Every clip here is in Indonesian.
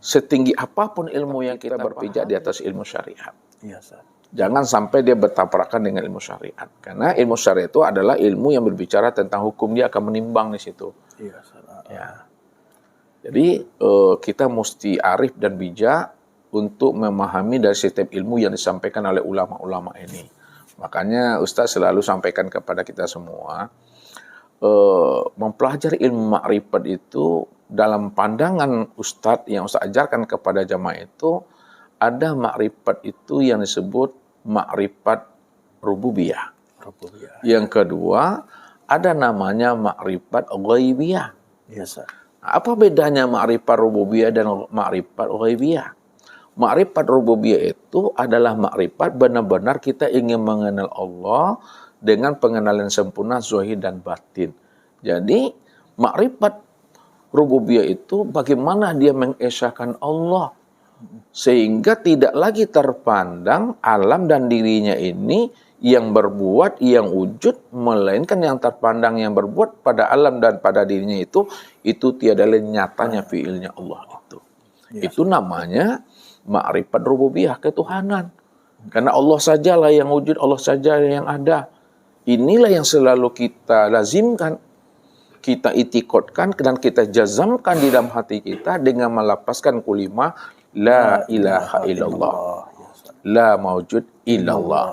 setinggi apapun ilmu yang kita berpijak di atas ilmu syariat. Iya, Ustaz. Jangan sampai dia bertabrakan dengan ilmu syariat. Karena ilmu syariat itu adalah ilmu yang berbicara tentang hukum, dia akan menimbang di situ. Iya, Ustaz. Ya. Jadi kita mesti arif dan bijak untuk memahami dari setiap ilmu yang disampaikan oleh ulama-ulama ini. Makanya Ustaz selalu sampaikan kepada kita semua, mempelajari ilmu makrifat itu dalam pandangan Ustaz yang Ustaz ajarkan kepada jamaah itu, ada makrifat itu yang disebut makrifat rububiyah. Yang kedua, ada namanya makrifat ghaibiyah. Yes, sir. Apa bedanya makrifat rububiyah dan makrifat ghaibiyah? Makrifat rububiyah itu adalah makrifat benar-benar kita ingin mengenal Allah dengan pengenalan sempurna zahir dan batin. Jadi, makrifat rububiyah itu bagaimana dia mengesahkan Allah sehingga tidak lagi terpandang alam dan dirinya ini yang berbuat, yang wujud, melainkan yang terpandang yang berbuat pada alam dan pada dirinya itu tiada lain nyatanya fiilnya Allah itu. Yes. Itu namanya ma'rifat rububiyah, ketuhanan. Karena Allah sajalah yang wujud, Allah saja yang ada. Inilah yang selalu kita lazimkan, kita itikadkan dan kita jazamkan di dalam hati kita dengan melapaskan kalimah la ilaha illallah, la maujud illallah,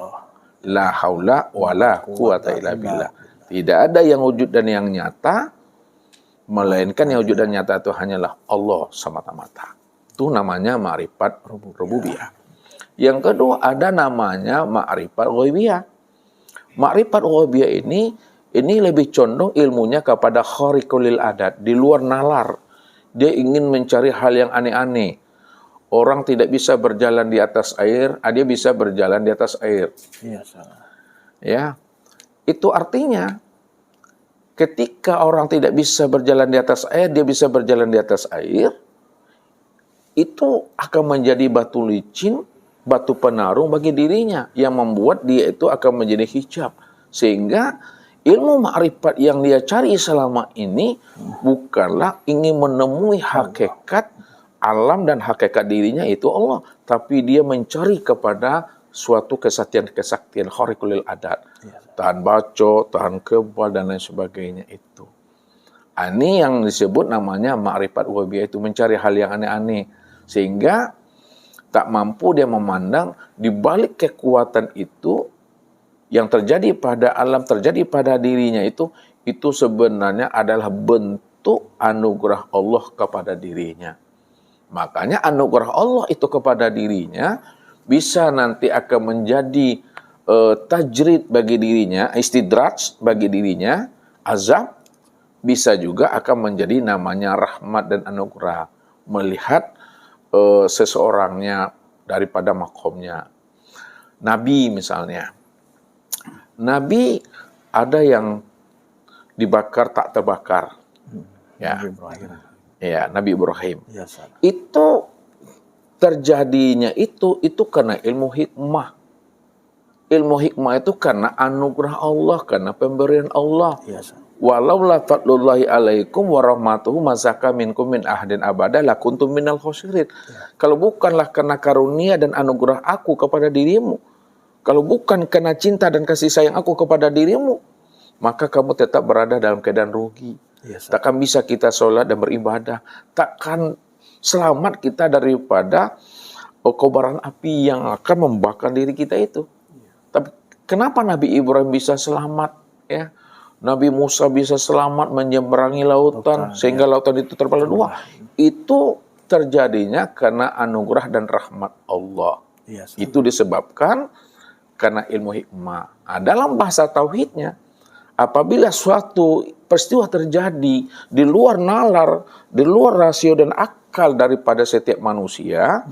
la haula wa la quwata illa billah. Tidak ada yang wujud dan yang nyata, melainkan yang wujud dan nyata itu hanyalah Allah semata-mata. Itu namanya ma'rifat rububiyah. Yang kedua ada namanya ma'rifat ghaibiyah. Ma'rifat ghaibiyah ini lebih condong ilmunya kepada khariqul adat, di luar nalar. Dia ingin mencari hal yang aneh-aneh. Orang tidak bisa berjalan di atas air, dia bisa berjalan di atas air. Iya, salah. Ya, itu artinya ketika orang tidak bisa berjalan di atas air, dia bisa berjalan di atas air. Itu akan menjadi batu licin, batu penarung bagi dirinya yang membuat dia itu akan menjadi hijab. Sehingga ilmu ma'rifat yang dia cari selama ini bukanlah ingin menemui hakikat alam dan hakikat dirinya itu Allah, tapi dia mencari kepada suatu kesaktian khariqul adat, tahan baco, tahan kebal dan lain sebagainya itu. Ini yang disebut namanya ma'rifat ghaibiyah, itu mencari hal yang aneh-aneh sehingga tak mampu dia memandang di balik kekuatan itu yang terjadi pada alam, terjadi pada dirinya itu sebenarnya adalah bentuk anugerah Allah kepada dirinya. Makanya anugerah Allah itu kepada dirinya bisa nanti akan menjadi tajrid bagi dirinya, istidraj bagi dirinya, azab, bisa juga akan menjadi namanya rahmat dan anugerah. Melihat seseorangnya daripada makomnya. Nabi misalnya. Nabi ada yang dibakar tak terbakar. Ya. Ya, Nabi Ibrahim. Ya, itu terjadinya itu karena ilmu hikmah. Ilmu hikmah itu karena anugerah Allah, karena pemberian Allah. Ya, walau la fadlullahi alaikum warahmatuhu mazaka minkum min ahdin abada lakuntum minal khosirin. Kalau bukanlah karena karunia dan anugerah aku kepada dirimu, kalau bukan karena cinta dan kasih sayang aku kepada dirimu, maka kamu tetap berada dalam keadaan rugi. Yes, takkan bisa kita sholat dan beribadah. Takkan selamat kita daripada kobaran api yang akan membakar diri kita itu. Tapi kenapa Nabi Ibrahim bisa selamat? Ya, Nabi Musa bisa selamat menyeberangi lautan sehingga lautan itu terbelah dua. Itu terjadinya karena anugerah dan rahmat Allah. Yes, itu disebabkan karena ilmu hikmah. Dalam bahasa tauhidnya, apabila suatu peristiwa terjadi di luar nalar, di luar rasio dan akal daripada setiap manusia,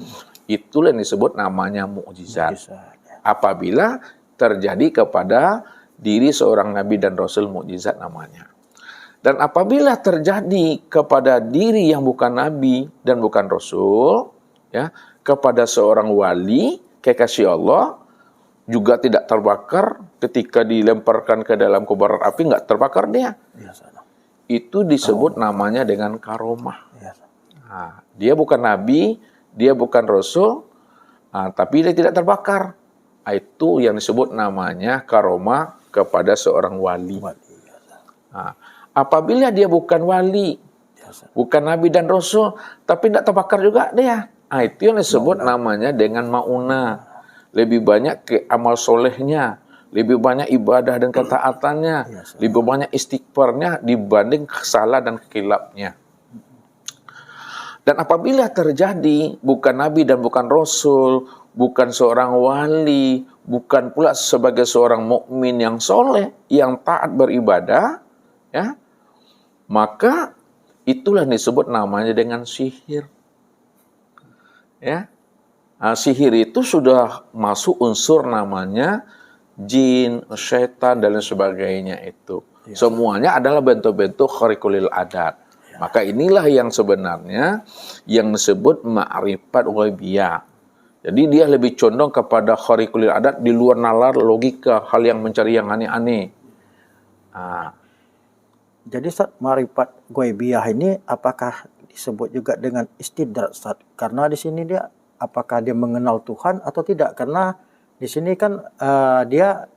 itulah yang disebut namanya mukjizat. Apabila terjadi kepada diri seorang nabi dan rasul, mukjizat namanya. Dan apabila terjadi kepada diri yang bukan nabi dan bukan rasul, ya, kepada seorang wali kekasih Allah, juga tidak terbakar ketika dilemparkan ke dalam kobaran api, nggak terbakar dia. Itu disebut namanya dengan karomah. Dia bukan nabi, dia bukan rasul, tapi dia tidak terbakar. Itu yang disebut namanya karomah kepada seorang wali. Apabila dia bukan wali, bukan nabi dan rasul, tapi tidak terbakar juga dia, itu yang disebut namanya dengan mauna. Lebih banyak ke amal solehnya, lebih banyak ibadah dan ketaatannya, lebih banyak istighfarnya dibanding kesalahan dan khilafnya. Dan apabila terjadi bukan nabi dan bukan rasul, bukan seorang wali, bukan pula sebagai seorang mukmin yang soleh, yang taat beribadah, ya, maka itulah disebut namanya dengan sihir. Ya, sihir itu sudah masuk unsur namanya jin, syaitan dan lain sebagainya itu. Semuanya adalah bentuk-bentuk khariqulil adat. Maka inilah yang sebenarnya yang disebut ma'rifat ghaibiyah. Jadi dia lebih condong kepada khariqulil adat di luar nalar logika, hal yang mencari yang aneh-aneh. Jadi Ustaz, ma'rifat ghaibiyah ini apakah disebut juga dengan istidraj, Ustaz? Karena di sini dia apakah dia mengenal Tuhan atau tidak? Karena di sini kan dia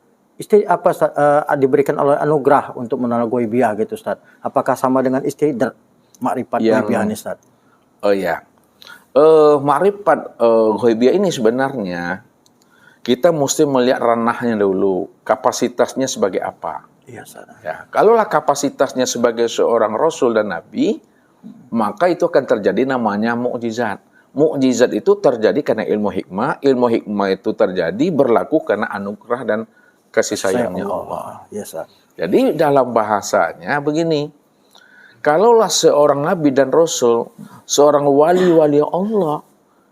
diberikan oleh anugerah untuk mengenal ghaibiyah gitu, Ustaz. Apakah sama dengan istidraj ma'rifat ghaibiyah ini, Ustaz? Oh ya. Ma'rifat ghaibiyah ini sebenarnya kita mesti melihat ranahnya dulu, kapasitasnya sebagai apa. Iya, Ustaz. Ya, kalaulah kapasitasnya sebagai seorang rasul dan nabi, maka itu akan terjadi namanya mukjizat. Mukjizat itu terjadi karena ilmu hikmah itu terjadi berlaku karena anugerah dan kasih sayangnya Allah. Yes, Ustaz. Jadi dalam bahasanya begini, kalaulah seorang nabi dan rasul, seorang wali-wali Allah,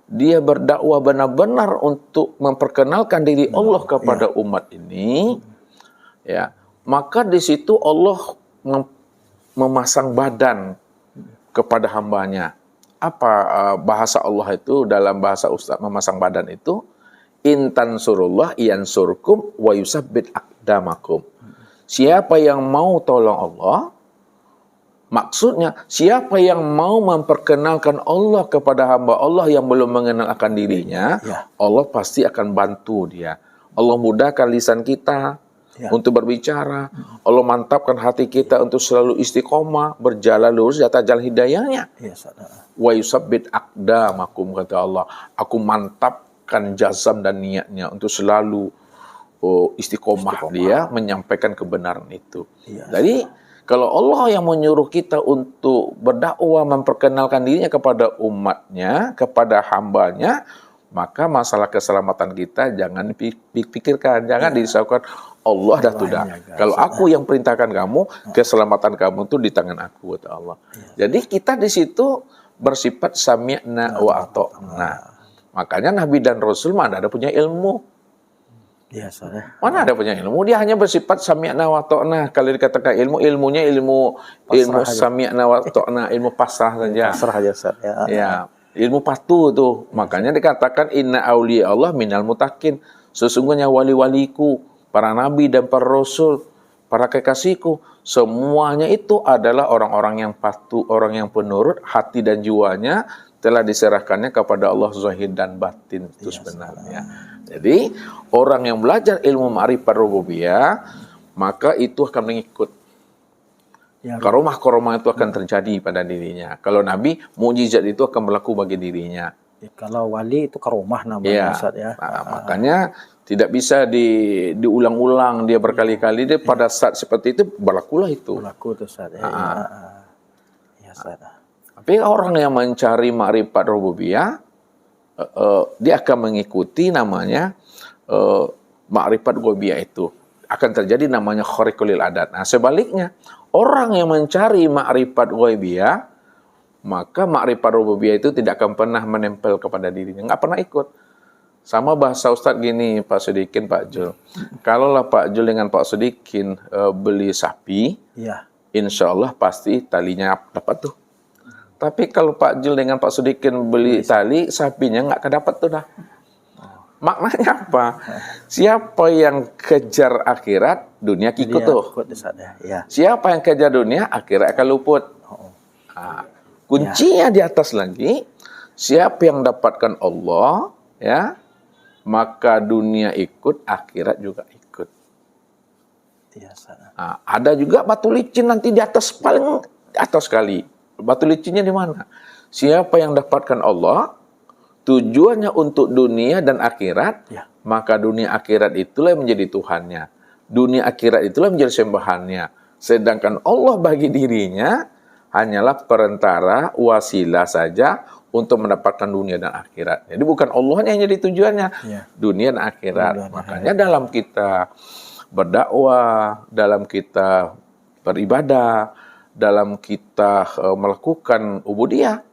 dia berdakwah benar-benar untuk memperkenalkan diri Allah kepada umat ini, ya, maka di situ Allah memasang badan kepada hambanya. Apa bahasa Allah itu dalam bahasa Ustaz memasang badan itu? Intan surullah yansurkum wa yusabbit aqdamakum. Siapa yang mau tolong Allah, maksudnya siapa yang mau memperkenalkan Allah kepada hamba Allah yang belum mengenal akan dirinya, Allah pasti akan bantu dia. Allah mudahkan lisan kita untuk berbicara. Allah mantapkan hati kita untuk selalu istiqomah, berjalan lurus di atas jalan hidayahnya. Wa yusabbit aqdamakum, kata Allah. Aku mantapkan jazam dan niatnya untuk selalu istiqomah dia menyampaikan kebenaran itu. Jadi kalau Allah yang menyuruh kita untuk berdakwah, memperkenalkan dirinya kepada umatnya, kepada hambanya, maka masalah keselamatan kita jangan dipikirkan, jangan disahkan Allah dah sudah. Kalau aku yang perintahkan kamu, keselamatan kamu itu di tangan aku, kata Allah. Jadi kita di situ bersifat sami'na wa ata'na. Makanya Nabi dan Rasul mana ada punya ilmu. Mana ada punya ilmu, dia hanya bersifat sami'na wa ta'na. Kalau dikatakan ilmunya ilmu sami'na wa ta'na, ilmu pasrah saja. Pasrah aja, Ustaz. Ya, ilmu patuh tuh. Makanya dikatakan inna auliya Allah minal mutakin. Sesungguhnya wali-waliku, para nabi dan para rasul, para kekasihku, semuanya itu adalah orang-orang yang patuh, orang yang penurut, hati dan jiwanya telah diserahkannya kepada Allah zahir dan batin itu sebenarnya. Jadi orang yang belajar ilmu ma'rifat rububiyah, maka itu akan mengikut. Karomah-karomah itu akan terjadi pada dirinya. Kalau Nabi, mukjizat itu akan berlaku bagi dirinya. Kalau wali itu karomah namanya, Ustaz, ya. Makanya tidak bisa diulang-ulang dia berkali-kali. Dia pada saat seperti itu berlakulah itu. Berlaku itu, Ustaz. Tapi orang yang mencari ma'rifat rububiyah, dia akan mengikuti namanya ma'rifat ghaibiyah itu. Akan terjadi namanya khariqulil adat. Nah, sebaliknya, orang yang mencari ma'rifat ghaibiyah, maka ma'rifat rububiyah itu tidak akan pernah menempel kepada dirinya. Nggak pernah ikut. Sama bahasa Ustadz gini, Pak Sodikin, Pak Jul. Kalaulah Pak Jul dengan Pak Sodikin beli sapi, insya Allah pasti talinya dapat tuh. Tapi kalau Pak Jul dengan Pak Sodikin beli tali, sapinya nggak kedapat tuh dah. Maknanya apa? Siapa yang kejar akhirat, dunia ikut tuh. Siapa yang kejar dunia, akhirat akan luput. Nah, Kuncinya di atas lagi, siapa yang dapatkan Allah, ya, maka dunia ikut, akhirat juga ikut. Iya, Ustaz. Nah, ada juga batu licin nanti di atas, paling atas sekali. Batu licinnya di mana? Siapa yang dapatkan Allah, tujuannya untuk dunia dan akhirat, Ya. maka dunia akhirat itulah yang menjadi Tuhannya. Dunia akhirat itulah yang menjadi sembahannya. Sedangkan Allah bagi dirinya hanyalah perantara, wasilah saja untuk mendapatkan dunia dan akhirat. Jadi bukan Allahnya yang jadi tujuannya, Ya. dunia dan akhirat. Dunia dan Makanya dalam kita berdakwah, dalam kita beribadah, dalam kita melakukan ubudiyah,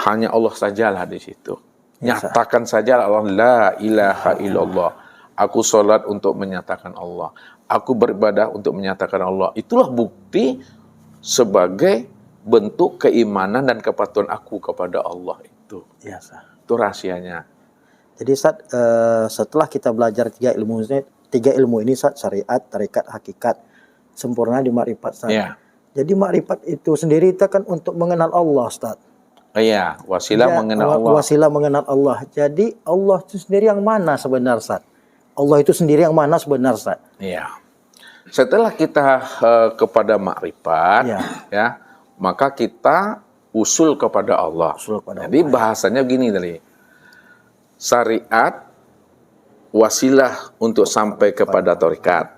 hanya Allah sajalah di situ. Ya, Nyatakan saja Allah, la ilaha illallah. Aku sholat untuk menyatakan Allah. Aku beribadah untuk menyatakan Allah. Itulah bukti sebagai bentuk keimanan dan kepatuhan aku kepada Allah itu. Iya, Ustaz. Itu rahasianya. Jadi Ustaz, setelah kita belajar tiga ilmu ini Ustaz, syariat, tarekat, hakikat, sempurna di makrifat Ustaz. Ya. Jadi makrifat itu sendiri itu kan untuk mengenal Allah Ustaz. Iya, wasilah mengenal Allah. Wasilah mengenal Allah. Jadi Allah itu sendiri yang mana sebenarnya Ustaz? Allah itu sendiri yang mana sebenarnya Ustaz? Iya. Setelah kita kepada makrifat, ya, maka kita usul kepada Allah. Usul kepada Jadi bahasanya gini tadi. Syariat wasilah untuk sampai kepada tarekat.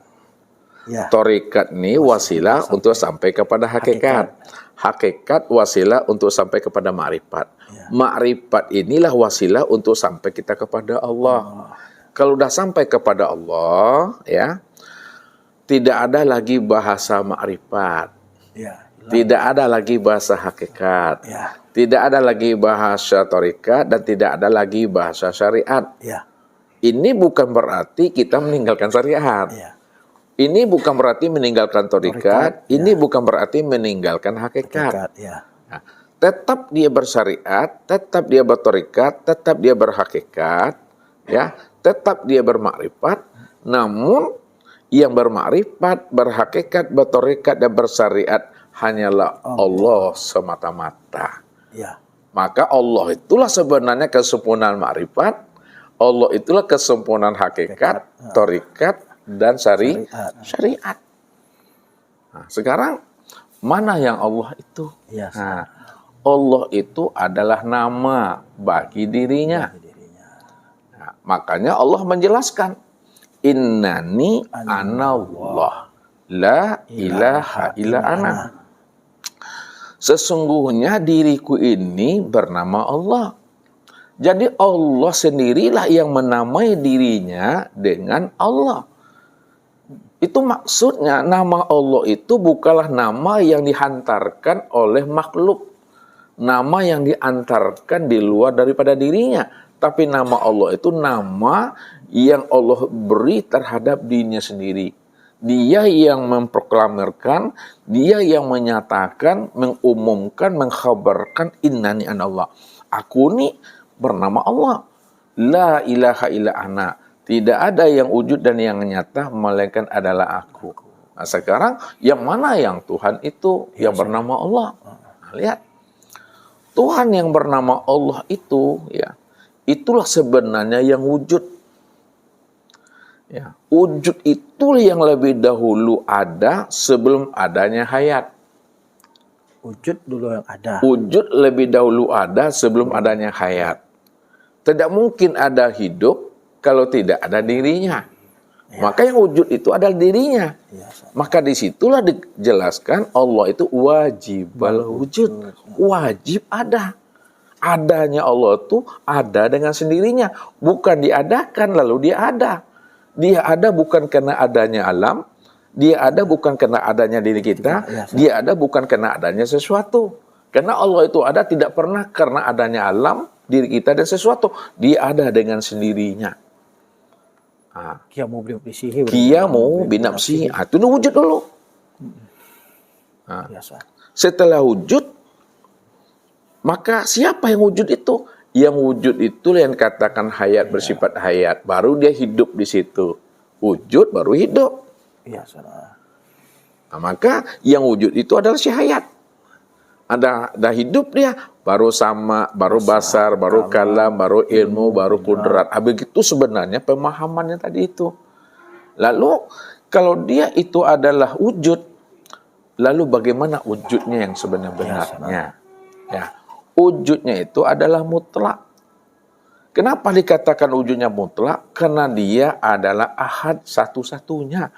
Ya. Tarekat ini wasilah untuk sampai kepada hakikat. Hakikat wasilah untuk sampai kepada makrifat. Makrifat inilah wasilah untuk sampai kita kepada Allah. Kalau udah sampai kepada Allah, ya, tidak ada lagi bahasa makrifat. Ya. Tidak ada lagi bahasa hakikat. Ya. Tidak ada lagi bahasa tarekat dan tidak ada lagi bahasa syariat. Ya. Ini bukan berarti kita meninggalkan syariat. Ya. Ini bukan berarti meninggalkan tarekat. Ini bukan berarti meninggalkan hakikat. Ya. Nah, tetap dia bersyariat, tetap dia bertarekat, tetap dia berhakikat, ya, tetap dia bermakrifat. Namun yang bermakrifat, berhakikat, bertarekat dan bersyariat hanyalah Allah semata-mata. Ya. Maka Allah itulah sebenarnya kesempurnaan makrifat, Allah itulah kesempurnaan hakikat, tarekat dan syariat. Nah, sekarang mana yang Allah itu? Ya. Nah, Allah itu adalah nama bagi dirinya. Nah, makanya Allah menjelaskan, Innani anallah, la ilaha illa ana. Sesungguhnya diriku ini bernama Allah. Jadi Allah sendirilah yang menamai dirinya dengan Allah. Itu maksudnya nama Allah itu bukanlah nama yang dihantarkan oleh makhluk. Nama yang diantarkan di luar daripada dirinya. Tapi nama Allah itu nama yang Allah beri terhadap dirinya sendiri. Dia yang memproklamirkan, dia yang menyatakan, mengumumkan, mengkhabarkan innani anallah. Aku ini bernama Allah. La ilaha illa ana. Tidak ada yang wujud dan yang nyata melainkan adalah aku. Nah, sekarang yang mana yang Tuhan itu yang bernama Allah? Nah, lihat. Tuhan yang bernama Allah itu, ya, itulah sebenarnya yang wujud. Ya, wujud itu yang lebih dahulu ada sebelum adanya hayat. Wujud dulu yang ada. Wujud lebih dahulu ada sebelum adanya hayat. Tidak mungkin ada hidup kalau tidak ada dirinya. Ya. Maka yang wujud itu adalah dirinya. Ya, maka disitulah dijelaskan Allah itu wajibal wujud. Wajib ada. Adanya Allah itu ada dengan sendirinya. Bukan diadakan lalu dia ada. Dia ada bukan karena adanya alam. Dia ada bukan karena adanya diri kita. Dia ada bukan karena adanya sesuatu. Karena Allah itu ada tidak pernah karena adanya alam, diri kita dan sesuatu. Dia ada dengan sendirinya. Qiyamu binafsihi. Qiyamu binafsihi. Itu wujud dulu. Setelah wujud, maka siapa yang wujud itu? Yang wujud itu yang katakan hayat, bersifat hayat. Baru dia hidup di situ. Wujud baru hidup. Nah, maka yang wujud itu adalah si hayat. Ada hidup dia, baru sama, baru basar, baru kalam, baru ilmu, baru kudrat. Begitu sebenarnya pemahamannya tadi itu. Lalu kalau dia itu adalah wujud, lalu bagaimana wujudnya yang sebenarnya? Ya, wujudnya itu adalah mutlak. Kenapa dikatakan wujudnya mutlak? Karena dia adalah ahad satu-satunya.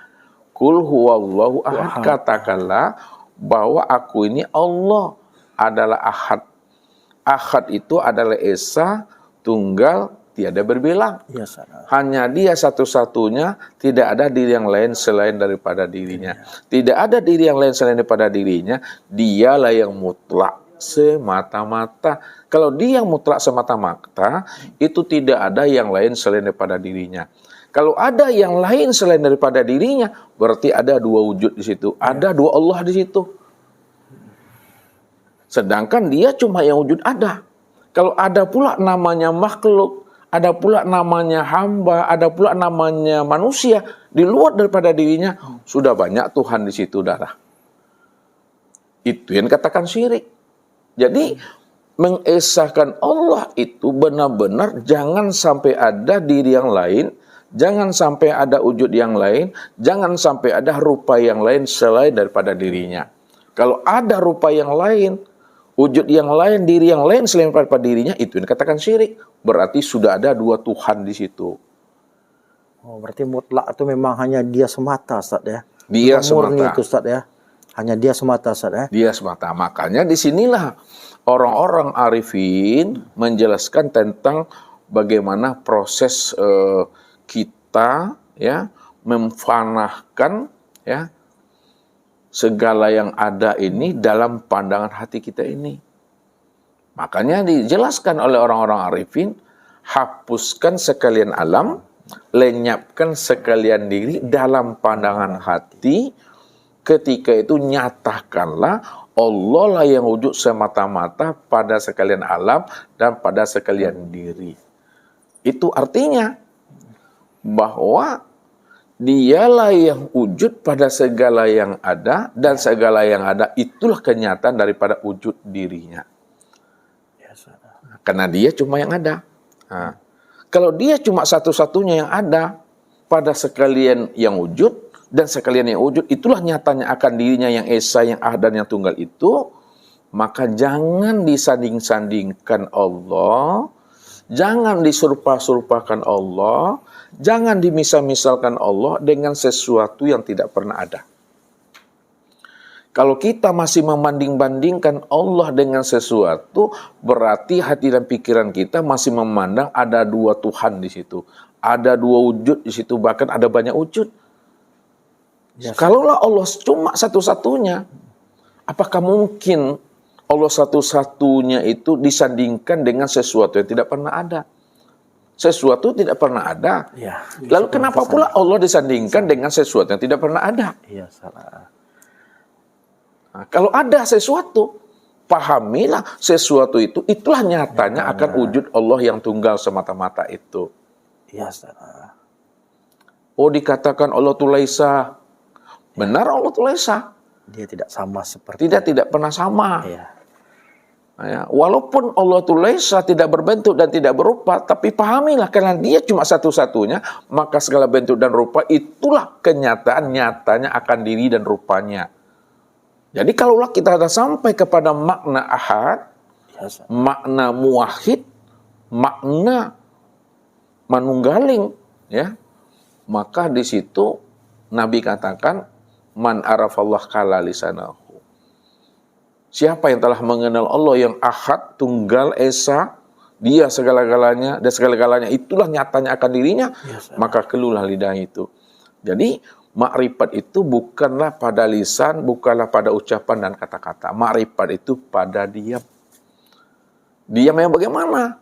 Qul huwallahu ahad. Katakanlah bahwa aku ini Allah adalah ahad. Ahad itu adalah esa, tunggal, tiada berbelang. Hanya dia satu-satunya, tidak ada diri yang lain selain daripada dirinya. Tidak ada diri yang lain selain daripada dirinya, dialah yang mutlak semata-mata. Kalau dia yang mutlak semata-mata, itu tidak ada yang lain selain daripada dirinya. Kalau ada yang lain selain daripada dirinya, berarti ada dua wujud di situ. Ada dua Allah di situ. Sedangkan dia cuma yang wujud ada. Kalau ada pula namanya makhluk, ada pula namanya hamba, ada pula namanya manusia, di luar daripada dirinya, sudah banyak Tuhan di situ, darah. Itu yang katakan syirik. Jadi, mengesahkan Allah itu benar-benar jangan sampai ada diri yang lain, jangan sampai ada wujud yang lain, jangan sampai ada rupa yang lain selain daripada dirinya. Kalau ada rupa yang lain, wujud yang lain, diri yang lain selain daripada dirinya, itu yang dikatakan syirik. Berarti sudah ada dua Tuhan di situ. Oh, berarti mutlak itu memang hanya dia semata, Ustaz ya. Dia murni semata. Itu, Ustaz ya. Hanya dia semata, Ustaz ya. Dia semata. Makanya disinilah orang-orang arifin menjelaskan tentang bagaimana proses kita ya memfanahkan ya segala yang ada ini dalam pandangan hati kita ini. Makanya dijelaskan oleh orang-orang arifin, hapuskan sekalian alam, lenyapkan sekalian diri dalam pandangan hati. Ketika itu nyatakanlah Allah lah yang wujud semata-mata pada sekalian alam dan pada sekalian diri. Itu artinya bahwa dialah yang wujud pada segala yang ada, dan segala yang ada itulah kenyataan daripada wujud dirinya. Karena dia cuma yang ada. Nah, kalau dia cuma satu-satunya yang ada pada sekalian yang wujud, dan sekalian yang wujud itulah nyatanya akan dirinya yang esa, yang ahad, dan yang tunggal itu, maka jangan disanding-sandingkan Allah, jangan diserupa-serupakan Allah, jangan dimisal-misalkan Allah dengan sesuatu yang tidak pernah ada. Kalau kita masih membanding-bandingkan Allah dengan sesuatu, berarti hati dan pikiran kita masih memandang ada dua Tuhan di situ. Ada dua wujud di situ, bahkan ada banyak wujud. Kalaulah Allah cuma satu-satunya, apakah mungkin Allah satu-satunya itu disandingkan dengan sesuatu yang tidak pernah ada? Sesuatu tidak pernah ada. Ya, lalu kenapa pula Allah disandingkan dengan sesuatu yang tidak pernah ada? Iya, salah. Nah, kalau ada sesuatu, pahamilah sesuatu itu, itulah nyatanya akan wujud Allah yang tunggal semata-mata itu. Iya, salah. Oh, dikatakan Allah itu laisa. Benar, Allah itu laisa. Dia tidak sama seperti. Tidak pernah sama. Iya. Nah, ya, walaupun Allah itu laisa, tidak berbentuk dan tidak berupa, tapi pahamilah karena dia cuma satu-satunya, maka segala bentuk dan rupa itulah kenyataan nyatanya akan diri dan rupanya. Jadi kalaulah kita ada sampai kepada makna ahad, makna muwahhid, makna manunggaling, ya, maka di situ Nabi katakan, man arafallah kala lisanahu. Siapa yang telah mengenal Allah yang ahad, tunggal, esa, dia segala-galanya, dan segala-galanya itulah nyatanya akan dirinya, maka keluhlah lidah itu. Jadi, makrifat itu bukanlah pada lisan, bukanlah pada ucapan dan kata-kata. Makrifat itu pada diam. Diam yang bagaimana?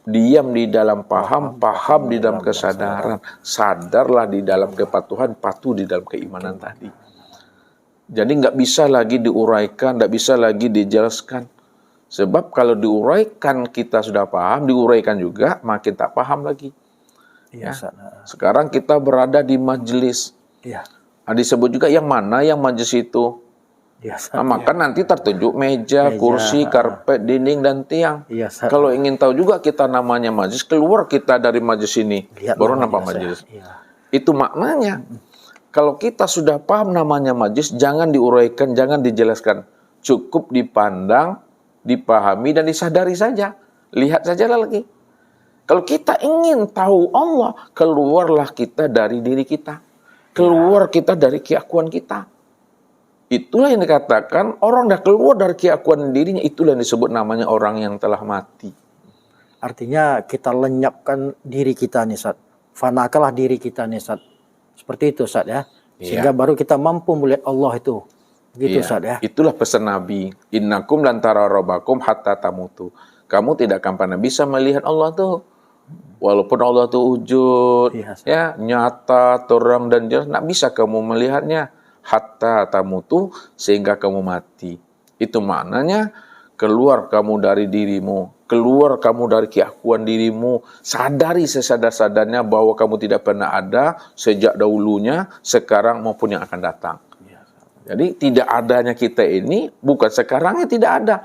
Diam di dalam paham, paham di dalam kesadaran, sadarlah di dalam kepatuhan, patuh di dalam keimanan tadi. Jadi nggak bisa lagi diuraikan, nggak bisa lagi dijelaskan. Sebab kalau diuraikan kita sudah paham, diuraikan juga makin tak paham lagi. Ya. Sekarang kita berada di majelis. Ya. Nah, disebut juga yang mana yang majelis itu. Iya, Ustaz. Nah, maka nanti tertunjuk meja, Meja, kursi, karpet, dinding, dan tiang. Iya, Ustaz. Kalau ingin tahu juga kita namanya majelis, keluar kita dari majelis ini, Lihat baru namanya, nampak Ustaz. majelis. Iya. Itu maknanya. Kalau kita sudah paham namanya majelis, jangan diuraikan, jangan dijelaskan. Cukup dipandang, dipahami, dan disadari saja. Lihat saja lagi. Kalau kita ingin tahu Allah, keluarlah kita dari diri kita. Keluar kita dari keakuan kita. Itulah yang dikatakan, orang dah keluar dari keakuan dirinya, itulah yang disebut namanya orang yang telah mati. Artinya kita lenyapkan diri kita nih, Ustaz. Fanakalah diri kita nih, Ustaz. Seperti itu, Ustaz ya. Sehingga baru kita mampu melihat Allah itu. Begitu, Ustaz ya. Itulah pesan Nabi. Innakum lan tara rabbakum hatta tamutu. Kamu tidak akan pernah bisa melihat Allah tuh. Walaupun Allah tuh wujud, Iya, Ustaz. ya, nyata, terang dan jelas, nggak bisa kamu melihatnya hatta tamutu, sehingga kamu mati. Itu maknanya keluar kamu dari dirimu, keluar kamu dari keakuan dirimu, sadari sesadar-sadarnya bahwa kamu tidak pernah ada sejak dahulunya, sekarang maupun yang akan datang. Jadi tidak adanya kita ini bukan sekarangnya tidak ada.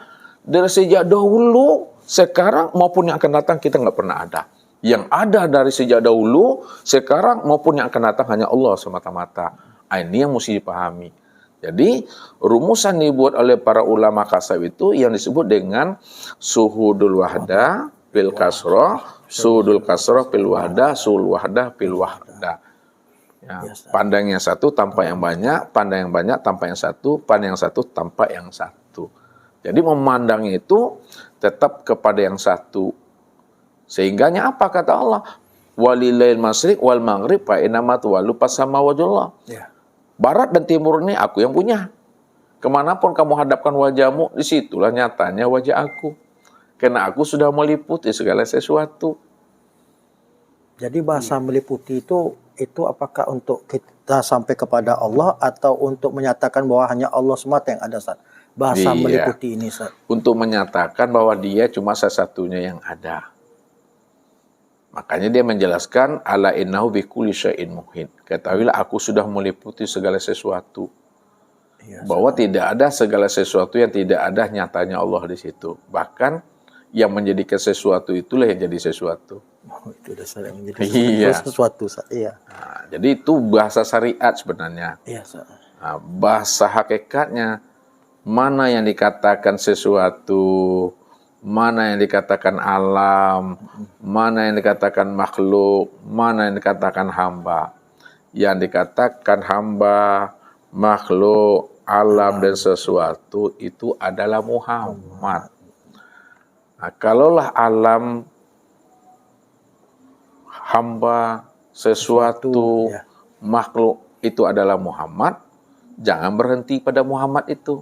Dari sejak dahulu, sekarang maupun yang akan datang kita nggak pernah ada. Yang ada dari sejak dahulu, sekarang maupun yang akan datang hanya Allah semata-mata. Ini yang mesti dipahami. Jadi rumusan dibuat oleh para ulama kasab itu yang disebut dengan suhudul wahdah bil kasroh, suhudul kasroh bil wahdah, suhul wahdah bil wahdah. Ya, pandang yang satu tanpa yang banyak, pandang yang banyak tanpa yang satu, pandang yang satu tanpa yang satu. Jadi memandang itu tetap kepada yang satu. Sehingganya apa kata Allah? Walillail masyriq wal maghrib fa innamat walu pasama wajhullah. Ya. Barat dan timur ini aku yang punya. Kemanapun kamu hadapkan wajahmu, disitulah nyatanya wajah aku. Karena aku sudah meliputi segala sesuatu. Jadi bahasa meliputi itu apakah untuk kita sampai kepada Allah atau untuk menyatakan bahwa hanya Allah semata yang ada, Ustaz? Bahasa meliputi ini, Ustaz. Untuk menyatakan bahwa dia cuma satu-satunya yang ada. Makanya dia menjelaskan ala innahu bikulli syai'in muhin. Ketahuilah aku sudah meliputi segala sesuatu. Iya, bahwa tidak ada segala sesuatu yang tidak ada nyatanya Allah di situ. Bahkan yang menjadikan sesuatu itulah yang jadi sesuatu. Oh, itu dasar yang menjadi sesuatu, Ustaz. Iya. Nah, jadi itu bahasa syariat sebenarnya. Iya, Ustaz. Nah, bahasa hakikatnya mana yang dikatakan sesuatu, mana yang dikatakan alam, mana yang dikatakan makhluk, mana yang dikatakan hamba. Yang dikatakan hamba, makhluk, alam, dan sesuatu itu adalah Muhammad. Nah, kalaulah alam, hamba, sesuatu, makhluk itu adalah Muhammad, jangan berhenti pada Muhammad itu.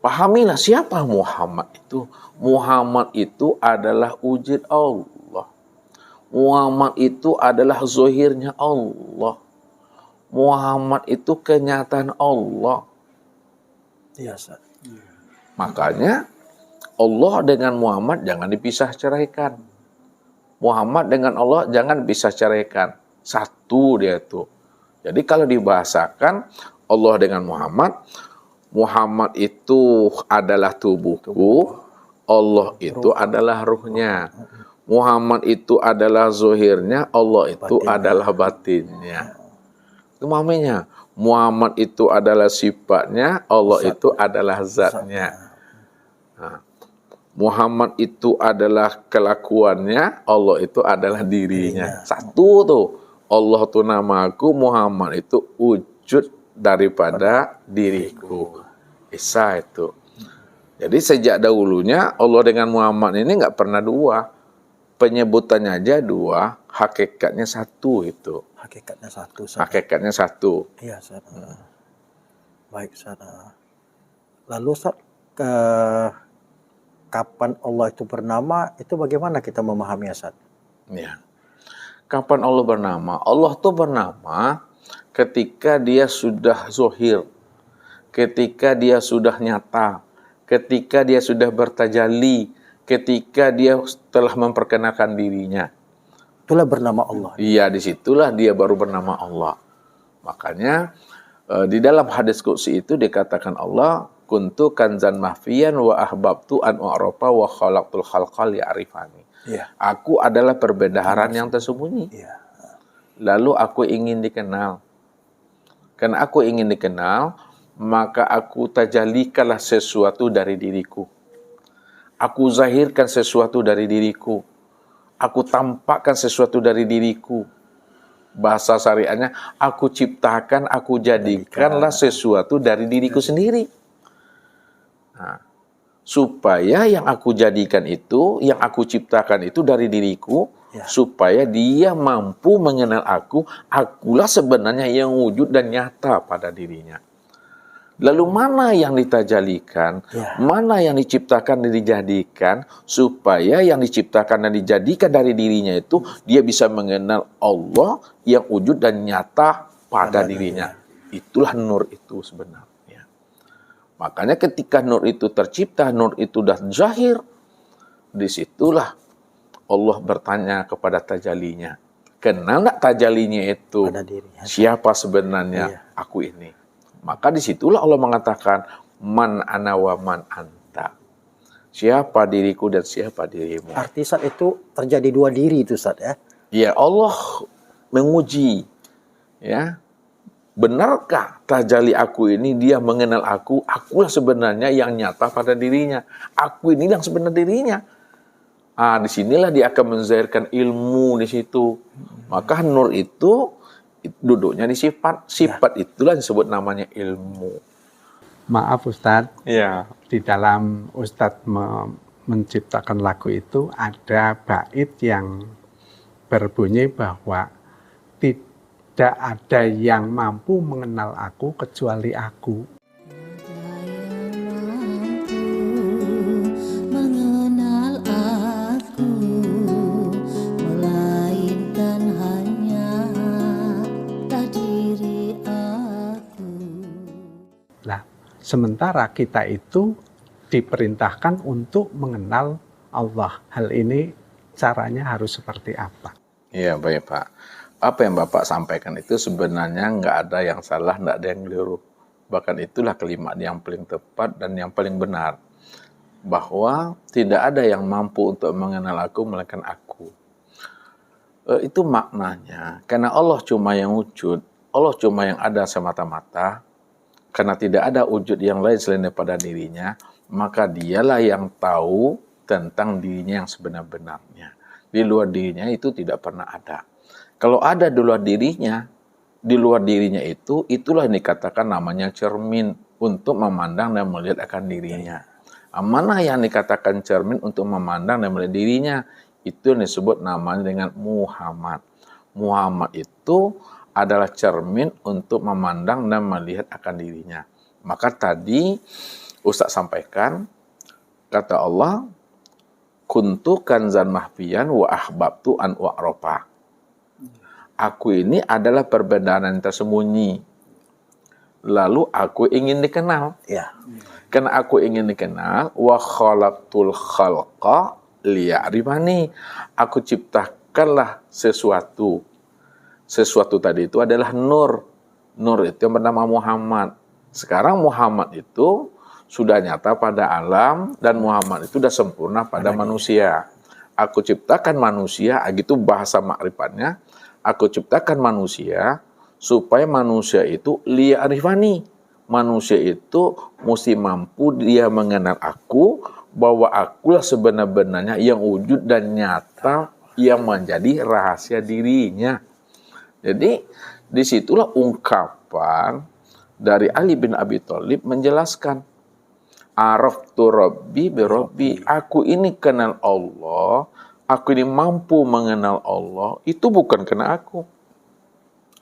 Pahamilah siapa Muhammad itu. Muhammad itu adalah wujud Allah. Muhammad itu adalah zahirnya Allah. Muhammad itu kenyataan Allah. Iya, Ustaz. Makanya Allah dengan Muhammad jangan dipisah ceraikan. Muhammad dengan Allah jangan dipisah ceraikan. Satu dia itu. Jadi kalau dibahasakan Allah dengan Muhammad, Muhammad itu adalah tubuhku, Allah itu adalah ruhnya. Muhammad itu adalah zahirnya, Allah itu adalah batinnya. Itu mamanya. Muhammad itu adalah sifatnya, Allah itu adalah zatnya. Nah, Muhammad itu adalah kelakuannya, Allah itu adalah dirinya. Satu tuh. Allah itu namaku, Muhammad itu wujud daripada diriku. Isa itu. Jadi sejak dahulunya Allah dengan Muhammad ini nggak pernah dua. Penyebutannya aja dua, hakikatnya satu itu. Hakikatnya satu, Ustaz. Hakikatnya satu. Iya, Ustaz. Baik, Ustaz. Lalu, Ustaz, kapan Allah itu bernama, itu bagaimana kita memahami, Ustaz? Ya. Kapan Allah bernama? Allah tuh bernama ketika dia sudah zohir, ketika dia sudah nyata, ketika dia sudah bertajalli, ketika dia telah memperkenalkan dirinya. Itulah bernama Allah. Iya, disitulah dia baru bernama Allah. Makanya Di dalam hadis qudsi itu dikatakan Allah, kuntu kanzan mahfiyan wa ahbabtu an u'rafa wa khalaqtul khalqa li'arifani. Iya. Aku adalah perbendaharaan yang tersembunyi. Iya. Lalu aku ingin dikenal. Karena aku ingin dikenal, maka aku tajalikanlah sesuatu dari diriku. Aku zahirkan sesuatu dari diriku. Aku tampakkan sesuatu dari diriku. Bahasa syariatnya, aku ciptakan, aku jadikanlah sesuatu dari diriku sendiri. Nah, supaya yang aku jadikan itu, yang aku ciptakan itu dari diriku, supaya dia mampu mengenal aku, akulah sebenarnya yang wujud dan nyata pada dirinya. Lalu mana yang ditajalikan, mana yang diciptakan dan dijadikan, supaya yang diciptakan dan dijadikan dari dirinya itu, dia bisa mengenal Allah yang wujud dan nyata pada dirinya. Itulah nur itu sebenarnya. Makanya ketika nur itu tercipta, nur itu dah zahir, disitulah Allah bertanya kepada tajalinya, kenal nggak tajalinya itu? Siapa sebenarnya aku ini? Maka disitulah Allah mengatakan, man ana wa man anta. Siapa diriku dan siapa dirimu. Arti saat itu terjadi dua diri itu Ustaz ya. Ya, Allah menguji. Ya, benarkah tajali aku ini dia mengenal aku? Akulah sebenarnya yang nyata pada dirinya. Aku ini yang sebenarnya dirinya. Disinilah dia akan menzahirkan ilmu di situ. Maka nur itu duduknya di sifat. Sifat itulah disebut namanya ilmu. Maaf Ustadz, Ya. di dalam Ustadz menciptakan lagu itu ada bait yang berbunyi bahwa tidak ada yang mampu mengenal aku kecuali aku. Sementara kita itu diperintahkan untuk mengenal Allah. Hal ini caranya harus seperti apa? Iya, baik Pak. Apa yang Bapak sampaikan itu sebenarnya nggak ada yang salah, nggak ada yang keliru. Bahkan itulah kalimat yang paling tepat dan yang paling benar. Bahwa tidak ada yang mampu untuk mengenal aku, melainkan aku. Itu maknanya. Karena Allah cuma yang wujud, Allah cuma yang ada semata-mata. Karena tidak ada wujud yang lain selain daripada dirinya, maka dialah yang tahu tentang dirinya yang sebenar-benarnya. Di luar dirinya itu tidak pernah ada. Kalau ada di luar dirinya itu, itulah yang dikatakan namanya cermin untuk memandang dan melihat akan dirinya. Mana yang dikatakan cermin untuk memandang dan melihat dirinya, itu yang disebut namanya dengan Muhammad. Muhammad itu adalah cermin untuk memandang dan melihat akan dirinya. Maka tadi Ustaz sampaikan, kata Allah, kuntu kanzan mahfiyan wa ahbabtu an u'rafa. Aku ini adalah perbedaan yang tersembunyi. Lalu aku ingin dikenal. Ya. Karena aku ingin dikenal, wa khalaqtul khalqa liya'rifani. Aku ciptakanlah sesuatu. Sesuatu tadi itu adalah nur. Nur itu yang bernama Muhammad. Sekarang Muhammad itu sudah nyata pada alam dan Muhammad itu sudah sempurna pada manusia. Aku ciptakan manusia, gitu bahasa makrifatnya. Aku ciptakan manusia supaya manusia itu liya'rifani. Manusia itu mesti mampu dia mengenal aku, bahwa akulah sebenar-benarnya yang wujud dan nyata yang menjadi rahasia dirinya. Jadi disitulah ungkapan dari Ali bin Abi Thalib menjelaskan, araftu rabbi bi rabbi, aku ini kenal Allah, aku ini mampu mengenal Allah, itu bukan karena aku.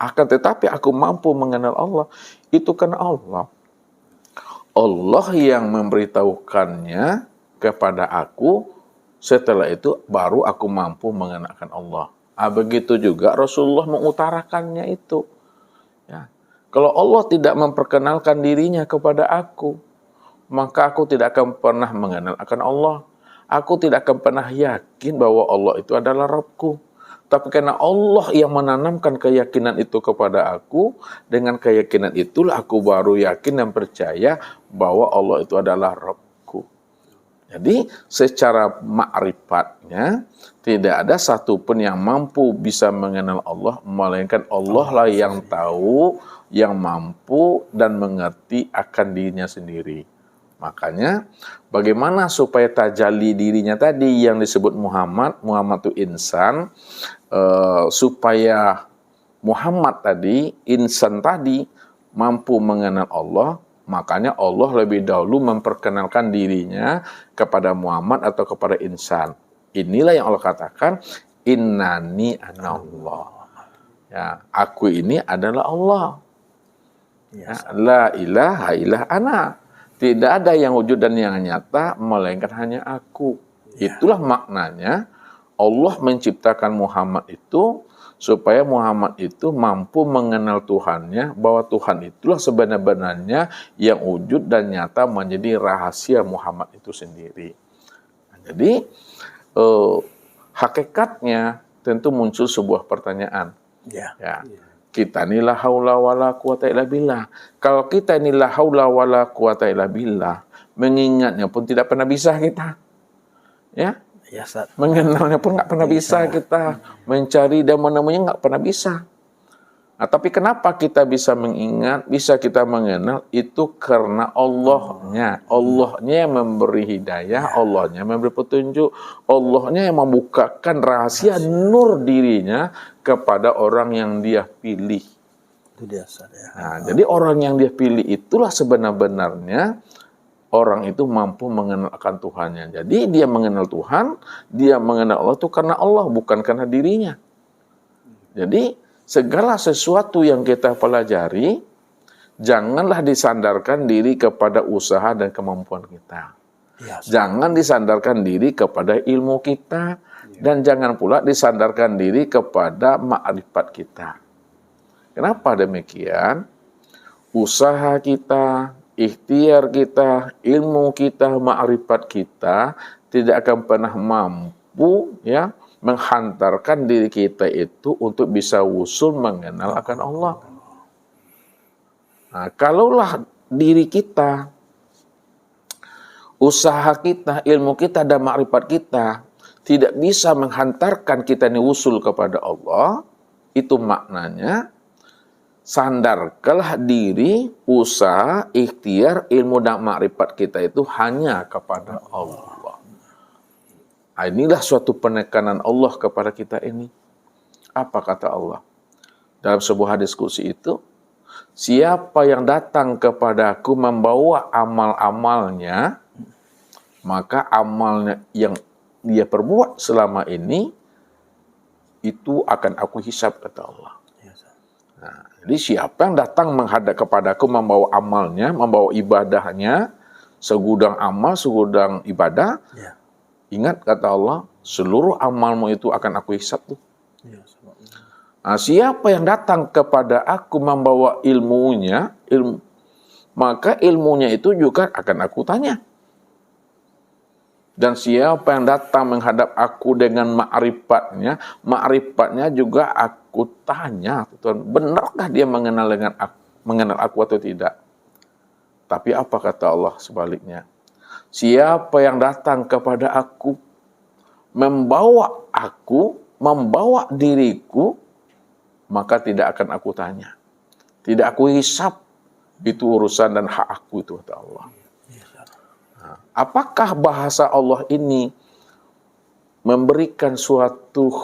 Akan tetapi aku mampu mengenal Allah, itu karena Allah. Allah yang memberitahukannya kepada aku, setelah itu baru aku mampu mengenalkan Allah. Begitu juga Rasulullah mengutarakannya itu. Ya. Kalau Allah tidak memperkenalkan dirinya kepada aku, maka aku tidak akan pernah mengenal akan Allah. Aku tidak akan pernah yakin bahwa Allah itu adalah Rabbku. tapi karena Allah yang menanamkan keyakinan itu kepada aku, dengan keyakinan itulah aku baru yakin dan percaya bahwa Allah itu adalah Rabbku. Jadi secara ma'rifatnya tidak ada satupun yang mampu bisa mengenal Allah, melainkan Allah lah yang tahu, yang mampu dan mengerti akan dirinya sendiri. Makanya bagaimana supaya tajalli dirinya tadi yang disebut Muhammad itu insan, supaya Muhammad tadi, insan tadi mampu mengenal Allah, makanya Allah lebih dahulu memperkenalkan dirinya kepada Muhammad atau kepada insan. Inilah yang Allah katakan, innani anallah. Ya, aku ini adalah Allah. Ya, la ilaha illa ana. Tidak ada yang wujud dan yang nyata, melainkan hanya aku. Itulah maknanya Allah menciptakan Muhammad itu, supaya Muhammad itu mampu mengenal Tuhannya, bahwa Tuhan itulah sebenarnya yang wujud dan nyata menjadi rahasia Muhammad itu sendiri. Nah, jadi hakikatnya tentu muncul sebuah pertanyaan. Ya. Kita ini la haula wala quwata illa billah. Kalau kita ini la haula wala quwata illa billah, mengingatnya pun tidak pernah bisa kita. Ya? Mengenalnya pun nggak pernah bisa kita. Mencari dan menemuinya nggak pernah bisa. Nah, tapi kenapa kita bisa mengingat, bisa kita mengenal? Itu karena Allahnya. Allahnya yang memberi hidayah, Allahnya yang memberi petunjuk, Allahnya yang membukakan rahasia nur dirinya kepada orang yang dia pilih. Itu dia, Ustaz, ya. Nah, jadi orang yang dia pilih itulah sebenar-benarnya orang itu mampu mengenal akan Tuhannya. Jadi dia mengenal Tuhan, dia mengenal Allah itu karena Allah, bukan karena dirinya. Jadi segala sesuatu yang kita pelajari, janganlah disandarkan diri kepada usaha dan kemampuan kita. Jangan disandarkan diri kepada ilmu kita, dan jangan pula disandarkan diri kepada ma'rifat kita. Kenapa demikian? Usaha kita, ikhtiar kita, ilmu kita, ma'rifat kita tidak akan pernah mampu ya menghantarkan diri kita itu untuk bisa wusul mengenal akan Allah. Nah, kalaulah diri kita, usaha kita, ilmu kita, dan makrifat kita tidak bisa menghantarkan kita ini wusul kepada Allah, itu maknanya sandarkanlah diri, usaha, ikhtiar, ilmu, dan makrifat kita itu hanya kepada Allah. Inilah suatu penekanan Allah kepada kita ini. Apa kata Allah? Dalam sebuah hadis qudsi itu, siapa yang datang kepadaku membawa amal-amalnya, maka amalnya yang dia perbuat selama ini, itu akan aku hisab, kata Allah. Nah, jadi siapa yang datang menghadap kepadaku membawa amalnya, membawa ibadahnya, segudang amal, segudang ibadah, ingat kata Allah, seluruh amalmu itu akan aku hisab tuh. Nah, siapa yang datang kepada aku membawa ilmunya, maka ilmunya itu juga akan aku tanya. Dan siapa yang datang menghadap aku dengan ma'rifatnya juga aku tanya, Tuhan, benarkah dia mengenal aku atau tidak? Tapi apa kata Allah sebaliknya? Siapa yang datang kepada aku, membawa diriku, maka tidak akan aku tanya. Tidak aku hisab, itu urusan dan hak aku itu, kata Allah. Nah, apakah bahasa Allah ini memberikan suatu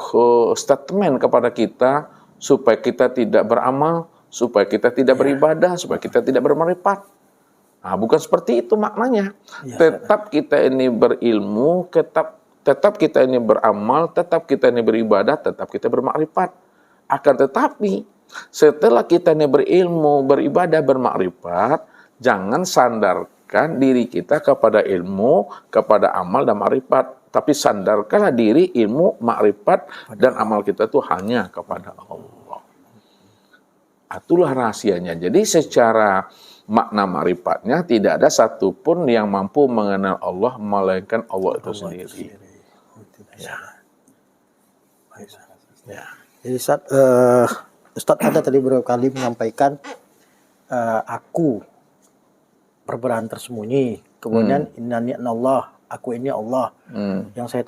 statement kepada kita, supaya kita tidak beramal, supaya kita tidak beribadah, supaya kita tidak bermarifat? Nah, bukan seperti itu maknanya. Tetap kita ini berilmu, tetap kita ini beramal, tetap kita ini beribadah, tetap kita bermakrifat. Akan tetapi, setelah kita ini berilmu, beribadah, bermakrifat, jangan sandarkan diri kita kepada ilmu, kepada amal dan makrifat. Tapi sandarkanlah diri, ilmu, makrifat, dan amal kita itu hanya kepada Allah. Itulah rahasianya. Jadi secara makna ma'rifatnya tidak ada satupun yang mampu mengenal Allah melainkan Allah itu sendiri. Ya. Ya. Jadi Ustaz ada tadi beberapa kali menyampaikan aku perbedaan tersembunyi. Kemudian innani Allah, aku ini Allah. Yang saya